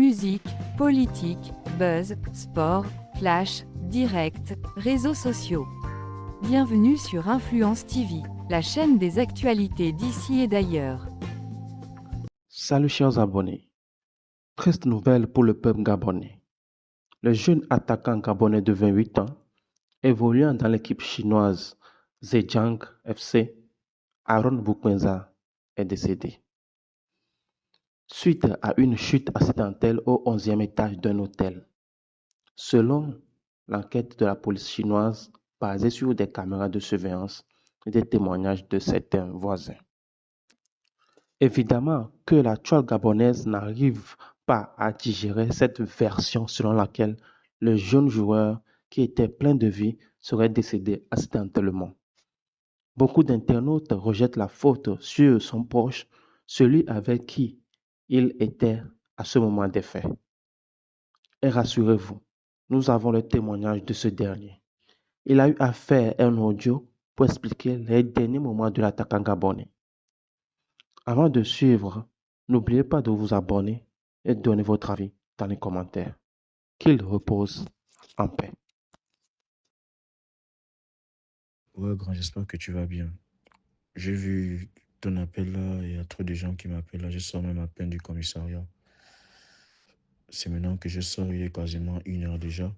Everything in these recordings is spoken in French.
Musique, politique, buzz, sport, flash, direct, réseaux sociaux. Bienvenue sur Influence TV, la chaîne des actualités d'ici et d'ailleurs. Salut chers abonnés. Triste nouvelle pour le peuple gabonais. Le jeune attaquant gabonais de 28 ans, évoluant dans l'équipe chinoise Zhejiang FC, Aaron Boukwenza, est décédé. Suite à une chute accidentelle au 11e étage d'un hôtel. Selon l'enquête de la police chinoise basée sur des caméras de surveillance et des témoignages de certains voisins. Évidemment que la toile gabonaise n'arrive pas à digérer cette version selon laquelle le jeune joueur, qui était plein de vie, serait décédé accidentellement. Beaucoup d'internautes rejettent la faute sur son proche, celui avec qui il était à ce moment des faits. Et rassurez-vous, nous avons le témoignage de ce dernier. Il a eu à faire un audio pour expliquer les derniers moments de l'attaquant gabonais. Avant de suivre, n'oubliez pas de vous abonner et de donner votre avis dans les commentaires. Qu'il repose en paix. Ouais, grand, j'espère que tu vas bien. J'ai vu ton appel là, il y a trop de gens qui m'appellent là. Je sors même à peine du commissariat. C'est maintenant que je sors, il est quasiment 1 heure déjà.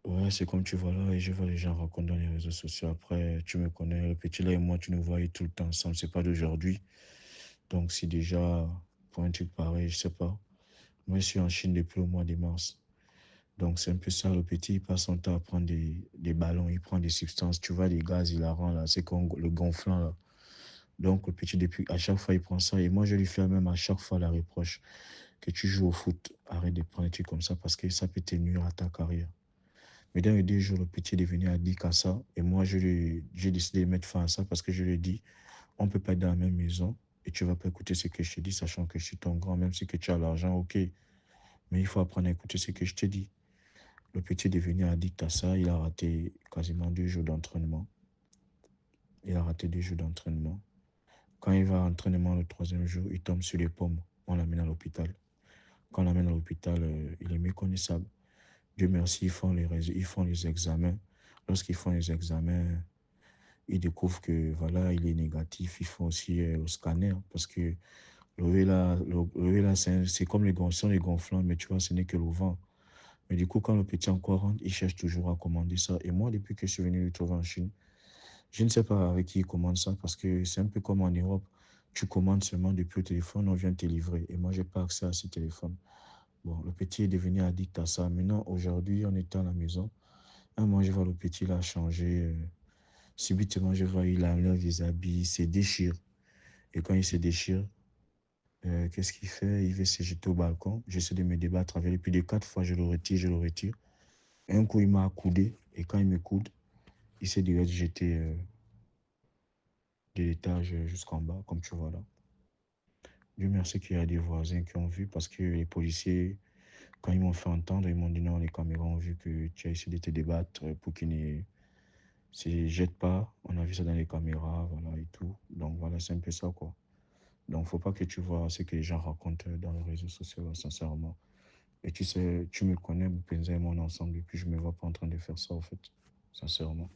Ouais, c'est comme tu vois là, et je vois les gens raconter dans les réseaux sociaux. Après, tu me connais, le petit là et moi, tu nous voyais tout le temps ensemble. C'est pas d'aujourd'hui. Donc, si déjà, pour un truc pareil, je sais pas. Moi, je suis en Chine depuis le mois de mars. Donc, c'est un peu ça, le petit, il passe son temps à prendre des ballons, il prend des substances. Tu vois, des gaz hilarants là, c'est comme le gonflant là. Donc, le petit, depuis, à chaque fois, il prend ça. Et moi, je lui fais même à chaque fois la reproche que tu joues au foot. Arrête de prendre des trucs comme ça parce que ça peut te nuire à ta carrière. Mais dans les 2 jours, le petit est devenu addict à ça. Et moi, j'ai décidé de mettre fin à ça parce que je lui ai dit, on ne peut pas être dans la même maison et tu ne vas pas écouter ce que je te dis, sachant que je suis ton grand, même si que tu as l'argent, ok. Mais il faut apprendre à écouter ce que je te dis. Le petit est devenu addict à ça. Il a raté quasiment 2 jours d'entraînement. Il a raté 2 jours d'entraînement. Quand il va à l'entraînement le 3e jour, il tombe sur les pommes. On l'amène à l'hôpital. Quand on l'amène à l'hôpital, il est méconnaissable. Dieu merci, ils font les examens. Lorsqu'ils font les examens, ils découvrent que voilà, il est négatif. Ils font aussi le scanner parce que le là c'est comme les gonflants, mais tu vois, ce n'est que le vent. Mais du coup, quand le petit encore rentre, il cherche toujours à commander ça. Et moi, depuis que je suis venu le trouver en Chine, je ne sais pas avec qui il commande ça parce que c'est un peu comme en Europe. Tu commandes seulement depuis le téléphone, on vient te livrer. Et moi, je n'ai pas accès à ce téléphone. Bon, le petit est devenu addict à ça. Maintenant, aujourd'hui, on était à la maison. Un moment, je vois le petit là changer. Subitement, je vois il enlève les habits, il se déchire. Et quand il se déchire, qu'est-ce qu'il fait? Il veut se jeter au balcon. J'essaie de me débattre avec lui. Puis de 4 fois, je le retire, je le retire. Et un coup, il m'a accoudé. Et quand il me coude, il s'est direct jeté de l'étage jusqu'en bas, comme tu vois là. Dieu merci qu'il y a des voisins qui ont vu parce que les policiers, quand ils m'ont fait entendre, ils m'ont dit non, les caméras ont vu que tu as essayé de te débattre pour qu'ils ne se jettent pas. On a vu ça dans les caméras, voilà et tout. Donc voilà, c'est un peu ça quoi. Donc faut pas que tu vois ce que les gens racontent dans les réseaux sociaux, là, sincèrement. Et tu sais, tu me connais, Boupenza et moi ensemble, et puis je me vois pas en train de faire ça en fait, sincèrement.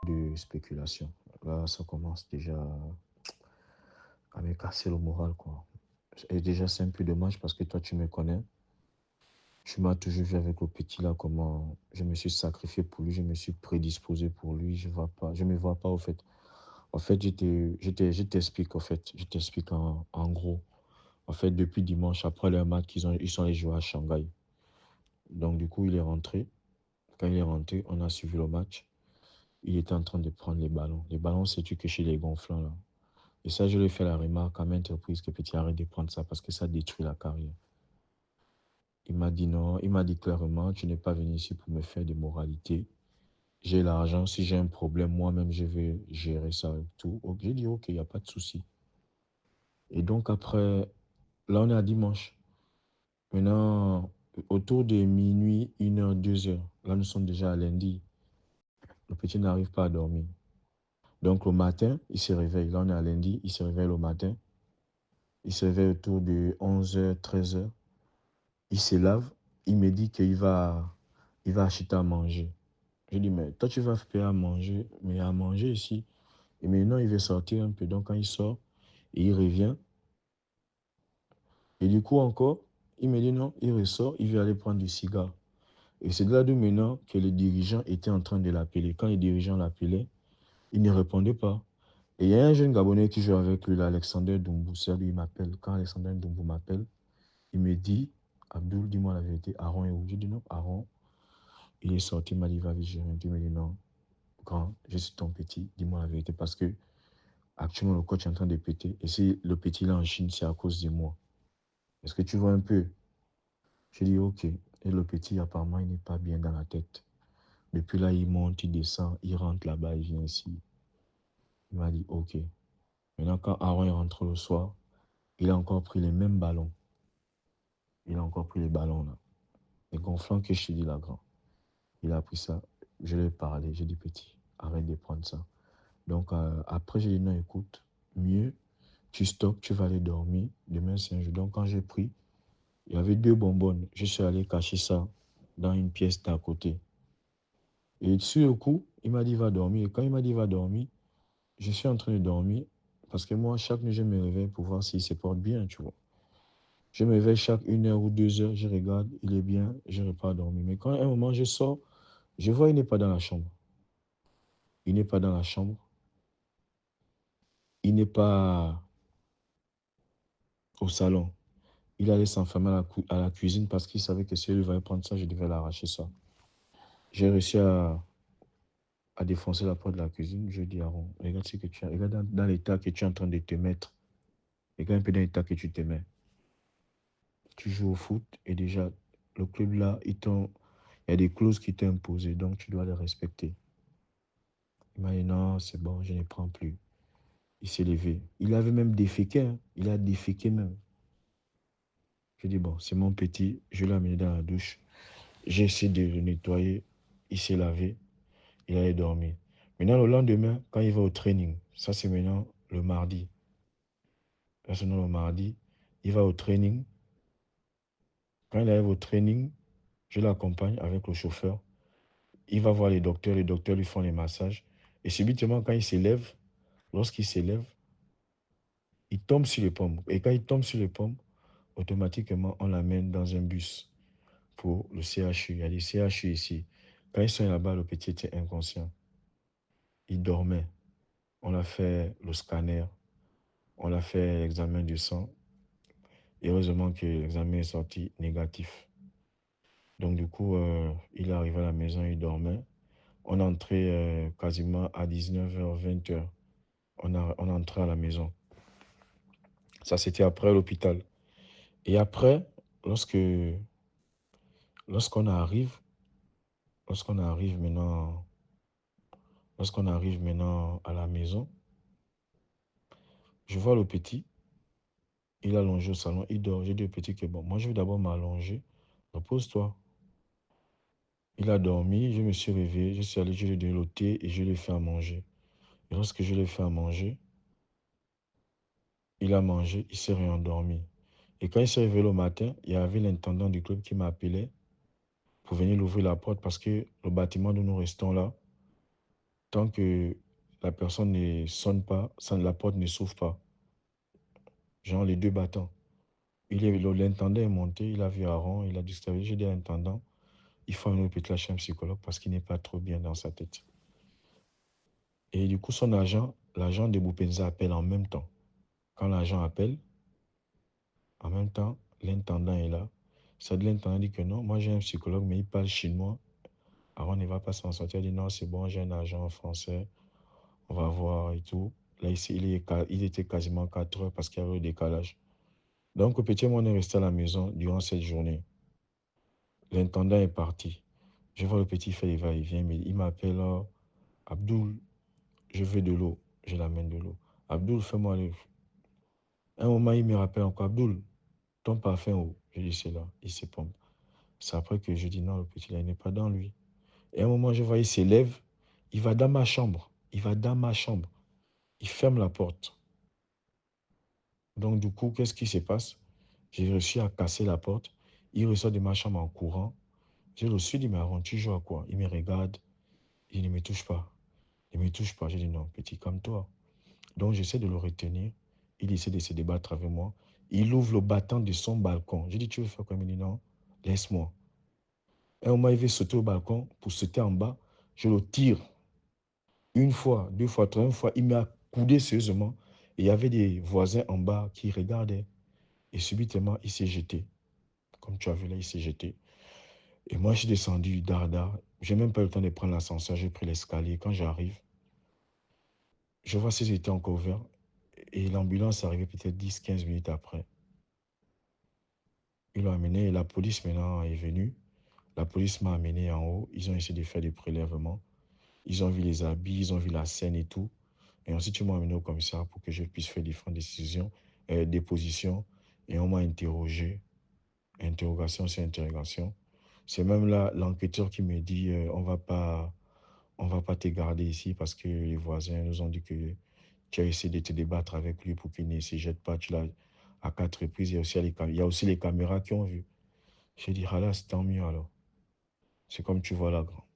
De spéculation. Là, ça commence déjà à me casser le moral quoi. Et déjà, c'est un peu dommage parce que toi, tu me connais. Tu m'as toujours vu avec le petit là, comment je me suis sacrifié pour lui, je me suis prédisposé pour lui. Je me vois pas, au fait. En fait, je t'explique, en fait. Je t'explique en gros. En fait, depuis dimanche, après le match, ils sont allés jouer à Shanghai. Donc, du coup, il est rentré. Quand il est rentré, on a suivi le match. Il était en train de prendre les ballons. Les ballons, c'est-tu que chez les gonflants là. Et ça, je lui ai fait la remarque à maintes reprises que petit arrête de prendre ça parce que ça détruit la carrière. Il m'a dit non, il m'a dit clairement, tu n'es pas venu ici pour me faire des moralités. J'ai l'argent, si j'ai un problème, moi-même, je vais gérer ça et tout. Donc, j'ai dit, ok, il n'y a pas de souci. Et donc après, là, on est à dimanche. Maintenant, autour de minuit, 1 heure, 2 heures, là, nous sommes déjà à lundi. Le petit n'arrive pas à dormir. Donc le matin, il se réveille. Là, on est à lundi, il se réveille le matin. Il se réveille autour de 11h, 13h. Il se lave. Il me dit il va acheter à manger. Je dis, mais toi, tu vas payer à manger, mais à manger ici. Et maintenant, il veut sortir un peu. Donc, quand il sort, et il revient. Et du coup, encore, il me dit non, il ressort, il veut aller prendre du cigare. Et c'est de là d'où maintenant que les dirigeants étaient en train de l'appeler. Quand les dirigeants l'appelaient, il ne répondait pas. Et il y a un jeune Gabonais qui joue avec lui, là, Alexander Doumbou. C'est lui, il m'appelle. Quand Alexander Doumbou m'appelle, il me dit, Abdul, dis-moi la vérité, Aaron est où? Je dis non, Aaron, il est sorti, il m'a dit, il va vite. Il me dit non, grand, je suis ton petit, dis-moi la vérité. Parce que actuellement, le coach est en train de péter. Et si le petit là en Chine, c'est à cause de moi. Est-ce que tu vois un peu? Je dis ok. Et le petit, apparemment, il n'est pas bien dans la tête. Depuis là, il monte, il descend, il rentre là-bas, il vient ici. Il m'a dit ok. Maintenant, quand Aaron est rentré le soir, il a encore pris les mêmes ballons. Il a encore pris les ballons là. Les gonflants que je te dis là, grand. Il a pris ça. Je lui ai parlé. J'ai dit petit, arrête de prendre ça. Donc après, j'ai dit non, écoute, mieux, tu stoppes, tu vas aller dormir. Demain, c'est un jour. Donc quand j'ai pris, il y avait 2 bonbonnes. Je suis allé cacher ça dans une pièce d'à côté. Et sur le coup, il m'a dit va dormir. Et quand il m'a dit va dormir, je suis en train de dormir. Parce que moi, chaque nuit, je me réveille pour voir s'il se porte bien, tu vois. Je me réveille chaque 1 heure ou 2 heures, je regarde, il est bien, je repars dormir. Mais quand à un moment je sors, je vois il n'est pas dans la chambre. Il n'est pas dans la chambre. Il n'est pas au salon. Il allait s'enfermer à la cuisine parce qu'il savait que si il va prendre ça, je devais l'arracher ça. J'ai réussi à défoncer la porte de la cuisine. Je dis à Aaron, regarde ce que tu as, regarde dans l'état que tu es en train de te mettre. Regarde un peu dans l'état que tu te mets. Tu joues au foot et déjà, le club là, il y a des clauses qui t'ont imposées, donc tu dois les respecter. Il m'a dit non, c'est bon, je ne prends plus. Il s'est levé. Il avait même déféqué, hein. Il a déféqué même. Je dis bon, c'est mon petit, je l'ai amené dans la douche. J'ai essayé de le nettoyer. Il s'est lavé. Il allait dormir. Maintenant, le lendemain, quand il va au training, ça c'est maintenant le mardi. Là, c'est le mardi. Il va au training. Quand il arrive au training, je l'accompagne avec le chauffeur. Il va voir les docteurs lui font les massages. Et subitement, quand il s'élève, lorsqu'il s'élève, il tombe sur les pommes. Et quand il tombe sur les pommes, automatiquement, on l'amène dans un bus pour le CHU. Il y a des CHU ici. Quand ils sont là-bas, le petit était inconscient. Il dormait. On a fait le scanner. On a fait l'examen du sang. Et heureusement que l'examen est sorti négatif. Donc du coup, il est arrivé à la maison, il dormait. On entrait quasiment à 19h, 20h. On entrait à la maison. Ça, c'était après l'hôpital. Et après, lorsque, lorsqu'on arrive, lorsqu'on arrive maintenant, lorsqu'on arrive maintenant à la maison, je vois le petit, il est allongé au salon, il dort. J'ai dit au petit que bon, moi je vais d'abord m'allonger, repose-toi. Il a dormi, je me suis réveillé, je suis allé, je lui ai donné le thé et je lui ai fait à manger. Et lorsque je lui ai fait à manger, il a mangé, il s'est réendormi. Et quand il s'est réveillé le matin, il y avait l'intendant du club qui m'a appelé pour venir ouvrir la porte parce que le bâtiment où nous restons là, tant que la personne ne sonne pas, la porte ne s'ouvre pas. Genre les 2 battants. L'intendant est monté, il a vu Aaron, il a dit, j'ai dit à l'intendant, il faut un petit lâcher un psychologue parce qu'il n'est pas trop bien dans sa tête. Et du coup, son agent, l'agent de Boupenza appelle en même temps. Quand l'agent appelle, en même temps, l'intendant est là. Ça dit l'intendant dit que non, moi j'ai un psychologue, mais il parle chinois. Aaron ne va pas s'en sortir. Il dit non, c'est bon, j'ai un agent français, on va voir et tout. Là, il était quasiment 4 heures parce qu'il y avait le décalage. Donc, au petit, on est resté à la maison durant cette journée. L'intendant est parti. Je vois le petit faire les va-et-vient, mais il m'appelle Abdul, je veux de l'eau. Je l'amène de l'eau. Abdul, fais-moi aller. Un moment, il me rappelle encore, Abdul, ton parfum où? Je dis, c'est là, il se pompe. C'est après que je dis, non, le petit, là, il n'est pas dans lui. Et à un moment, je vois, il s'élève, il va dans ma chambre. Il va dans ma chambre. Il ferme la porte. Donc, du coup, qu'est-ce qui se passe? J'ai réussi à casser la porte. Il ressort de ma chambre en courant. J'ai reçu, il dit, mais avant, tu joues à quoi? Il me regarde. Il ne me touche pas. Il ne me touche pas. J'ai dit, non, petit, comme toi. Donc, j'essaie de le retenir. Il essaie de se débattre avec moi. Il ouvre le battant de son balcon. J'ai dit, tu veux faire quoi? Il me dit, non, laisse-moi. Un moment, il veut sauter au balcon pour sauter en bas. Je le tire. Une fois, deux fois, troisième fois, il m'a coudé sérieusement. Et il y avait des voisins en bas qui regardaient. Et subitement, il s'est jeté. Comme tu as vu là, il s'est jeté. Et moi, je suis descendu dard. J'ai même pas eu le temps de prendre l'ascenseur. J'ai pris l'escalier. Quand j'arrive, je vois s'ils étaient encore ouverts. Et l'ambulance est arrivée peut-être 10, 15 minutes après. Ils l'ont amené et la police maintenant est venue. La police m'a amené en haut. Ils ont essayé de faire des prélèvements. Ils ont vu les habits, ils ont vu la scène et tout. Et ensuite, ils m'ont amené au commissariat pour que je puisse faire différentes décisions, dépositions. Et on m'a interrogé. Interrogation sur interrogation. C'est même là l'enquêteur qui me dit on va pas te garder ici parce que les voisins nous ont dit que tu as essayé de te débattre avec lui pour qu'il ne se jette pas. Tu l'as à 4 reprises. Il y a aussi les caméras qui ont vu. J'ai dit, ah là, c'est tant mieux alors. C'est comme tu vois là, grand.